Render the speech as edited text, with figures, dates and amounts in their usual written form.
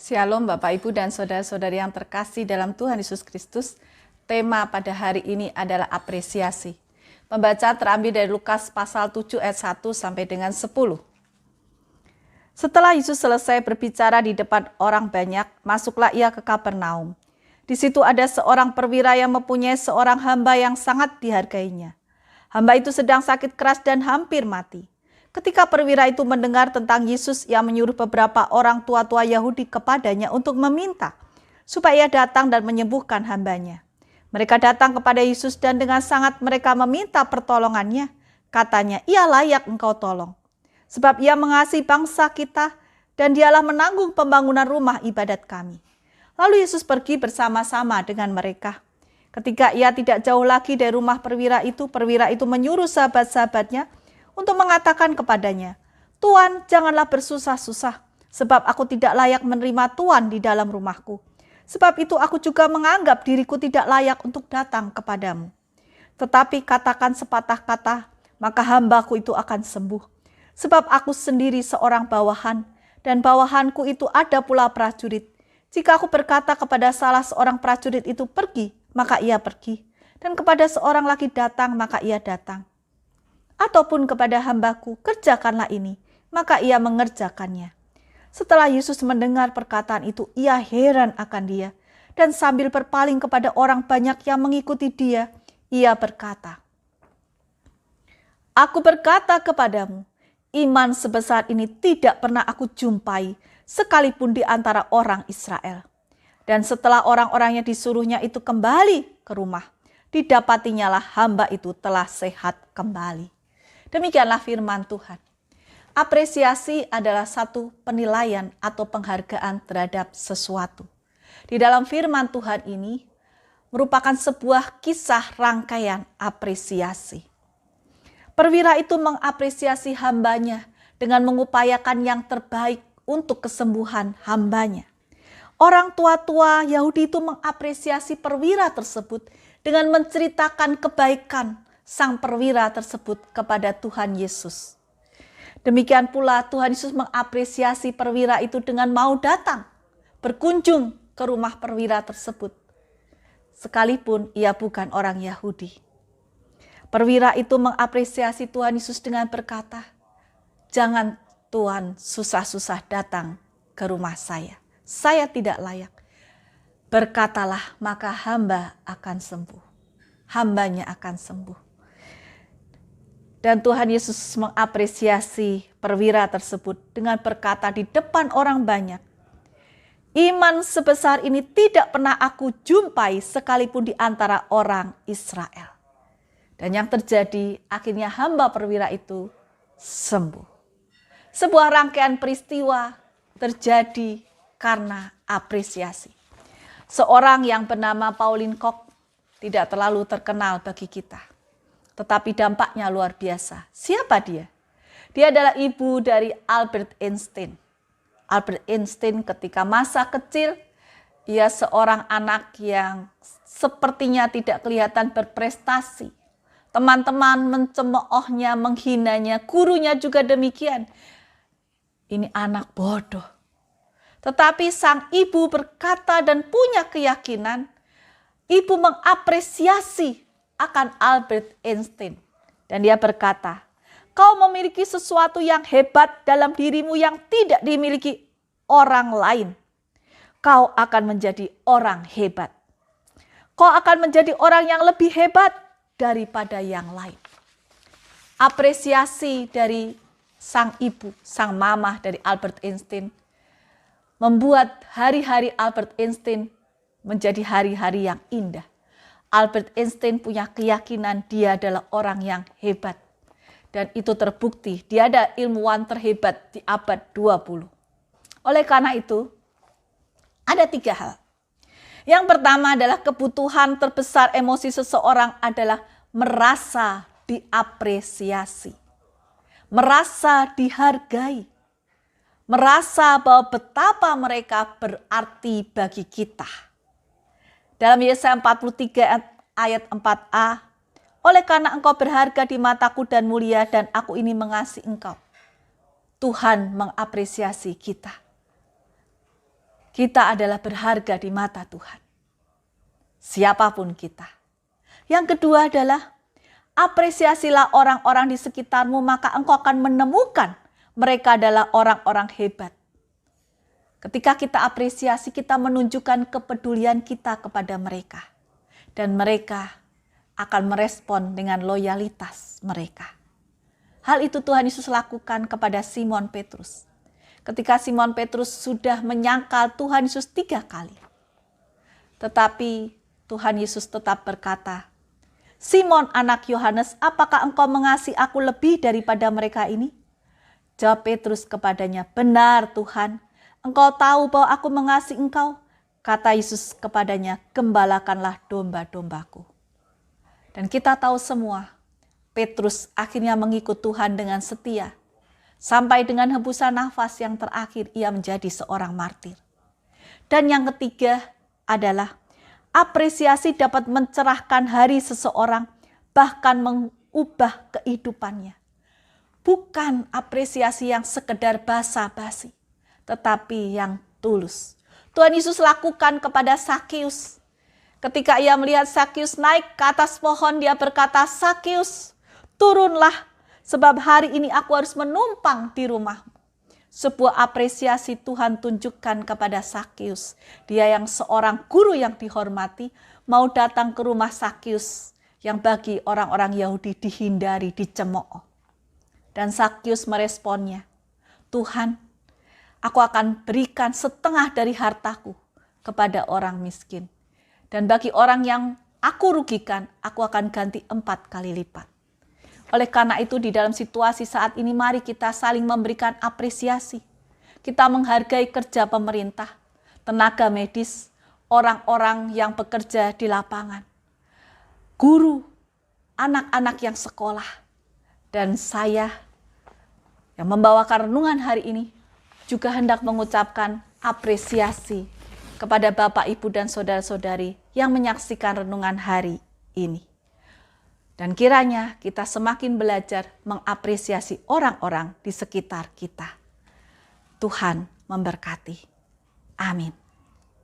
Shalom Bapak Ibu dan Saudara-saudari yang terkasih dalam Tuhan Yesus Kristus. Tema pada hari ini adalah apresiasi. Pembacaan terambil dari Lukas pasal 7 ayat 1 sampai dengan 10. Setelah Yesus selesai berbicara di depan orang banyak, masuklah ia ke Kapernaum. Di situ ada seorang perwira yang mempunyai seorang hamba yang sangat dihargainya. Hamba itu sedang sakit keras dan hampir mati. Ketika perwira itu mendengar tentang Yesus, ia menyuruh beberapa orang tua-tua Yahudi kepadanya untuk meminta supaya ia datang dan menyembuhkan hambanya. Mereka datang kepada Yesus dan dengan sangat mereka meminta pertolongannya. Katanya, ia layak engkau tolong. Sebab ia mengasihi bangsa kita dan dialah menanggung pembangunan rumah ibadat kami. Lalu Yesus pergi bersama-sama dengan mereka. Ketika ia tidak jauh lagi dari rumah perwira itu menyuruh sahabat-sahabatnya untuk mengatakan kepadanya, "Tuan, janganlah bersusah-susah, sebab aku tidak layak menerima Tuan di dalam rumahku. Sebab itu aku juga menganggap diriku tidak layak untuk datang kepadamu. Tetapi katakan sepatah kata, maka hambaku itu akan sembuh. Sebab aku sendiri seorang bawahan, dan bawahanku itu ada pula prajurit. Jika aku berkata kepada salah seorang prajurit itu pergi, maka ia pergi. Dan kepada seorang lagi datang, maka ia datang. Ataupun kepada hambaku, kerjakanlah ini, maka ia mengerjakannya." Setelah Yesus mendengar perkataan itu, ia heran akan dia. Dan sambil berpaling kepada orang banyak yang mengikuti dia, ia berkata, "Aku berkata kepadamu, iman sebesar ini tidak pernah aku jumpai, sekalipun di antara orang Israel." Dan setelah orang-orang yang disuruhnya itu kembali ke rumah, didapatinya lah hamba itu telah sehat kembali. Demikianlah firman Tuhan. Apresiasi adalah satu penilaian atau penghargaan terhadap sesuatu. Di dalam firman Tuhan ini merupakan sebuah kisah rangkaian apresiasi. Perwira itu mengapresiasi hambanya dengan mengupayakan yang terbaik untuk kesembuhan hambanya. Orang tua-tua Yahudi itu mengapresiasi perwira tersebut dengan menceritakan kebaikan sang perwira tersebut kepada Tuhan Yesus. Demikian pula Tuhan Yesus mengapresiasi perwira itu dengan mau datang, berkunjung ke rumah perwira tersebut, sekalipun ia bukan orang Yahudi. Perwira itu mengapresiasi Tuhan Yesus dengan berkata, "Jangan Tuhan susah-susah datang ke rumah saya tidak layak. Berkatalah maka hamba akan sembuh." Hambanya akan sembuh. Dan Tuhan Yesus mengapresiasi perwira tersebut dengan berkata di depan orang banyak, "Iman sebesar ini tidak pernah aku jumpai sekalipun di antara orang Israel." Dan yang terjadi akhirnya hamba perwira itu sembuh. Sebuah rangkaian peristiwa terjadi karena apresiasi. Seorang yang bernama Pauline Koch tidak terlalu terkenal bagi kita, tetapi dampaknya luar biasa. Siapa dia? Dia adalah ibu dari Albert Einstein. Albert Einstein ketika masa kecil, ia seorang anak yang sepertinya tidak kelihatan berprestasi. Teman-teman mencemoohnya, menghinanya, gurunya juga demikian. Ini anak bodoh. Tetapi sang ibu berkata dan punya keyakinan, ibu mengapresiasi akan Albert Einstein. Dan dia berkata, "Kau memiliki sesuatu yang hebat dalam dirimu yang tidak dimiliki orang lain. Kau akan menjadi orang hebat. Kau akan menjadi orang yang lebih hebat daripada yang lain." Apresiasi dari sang ibu, sang mamah dari Albert Einstein membuat hari-hari Albert Einstein menjadi hari-hari yang indah. Albert Einstein punya keyakinan dia adalah orang yang hebat. Dan itu terbukti, dia adalah ilmuwan terhebat di abad 20. Oleh karena itu, ada 3 hal. Yang pertama adalah kebutuhan terbesar emosi seseorang adalah merasa diapresiasi. Merasa dihargai. Merasa bahwa betapa mereka berarti bagi kita. Dalam Yesaya 43 ayat 4a, "Oleh karena engkau berharga di mataku dan mulia, dan aku ini mengasihi engkau." Tuhan mengapresiasi kita. Kita adalah berharga di mata Tuhan. Siapapun kita. Yang kedua adalah apresiasilah orang-orang di sekitarmu, maka engkau akan menemukan mereka adalah orang-orang hebat. Ketika kita apresiasi, kita menunjukkan kepedulian kita kepada mereka. Dan mereka akan merespon dengan loyalitas mereka. Hal itu Tuhan Yesus lakukan kepada Simon Petrus. Ketika Simon Petrus sudah menyangkal Tuhan Yesus 3 kali. Tetapi Tuhan Yesus tetap berkata, Simon anak Yohanes, apakah engkau mengasihi aku lebih daripada mereka ini? Jawab Petrus kepadanya, benar Tuhan, engkau tahu bahwa aku mengasihi engkau. Kata Yesus kepadanya, gembalakanlah domba-dombaku. Dan kita tahu semua, Petrus akhirnya mengikut Tuhan dengan setia. Sampai dengan hembusan nafas yang terakhir, ia menjadi seorang martir. Dan yang ketiga adalah apresiasi dapat mencerahkan hari seseorang, bahkan mengubah kehidupannya. Bukan apresiasi yang sekedar basa-basi, tetapi yang tulus. Tuhan Yesus lakukan kepada Sakeus. Ketika ia melihat Sakeus naik ke atas pohon, dia berkata, Sakeus, turunlah, sebab hari ini aku harus menumpang di rumahmu. Sebuah apresiasi Tuhan tunjukkan kepada Sakeus. Dia yang seorang guru yang dihormati, mau datang ke rumah Sakeus yang bagi orang-orang Yahudi dihindari, dicemooh. Dan Sakeus meresponnya, Tuhan, aku akan berikan setengah dari hartaku kepada orang miskin. Dan bagi orang yang aku rugikan, aku akan ganti 4 kali lipat. Oleh karena itu di dalam situasi saat ini mari kita saling memberikan apresiasi. Kita menghargai kerja pemerintah, tenaga medis, orang-orang yang bekerja di lapangan, guru, anak-anak yang sekolah. Dan saya yang membawakan renungan hari ini juga hendak mengucapkan apresiasi kepada Bapak, Ibu, dan saudara-saudari yang menyaksikan renungan hari ini. Dan kiranya kita semakin belajar mengapresiasi orang-orang di sekitar kita. Tuhan memberkati. Amin.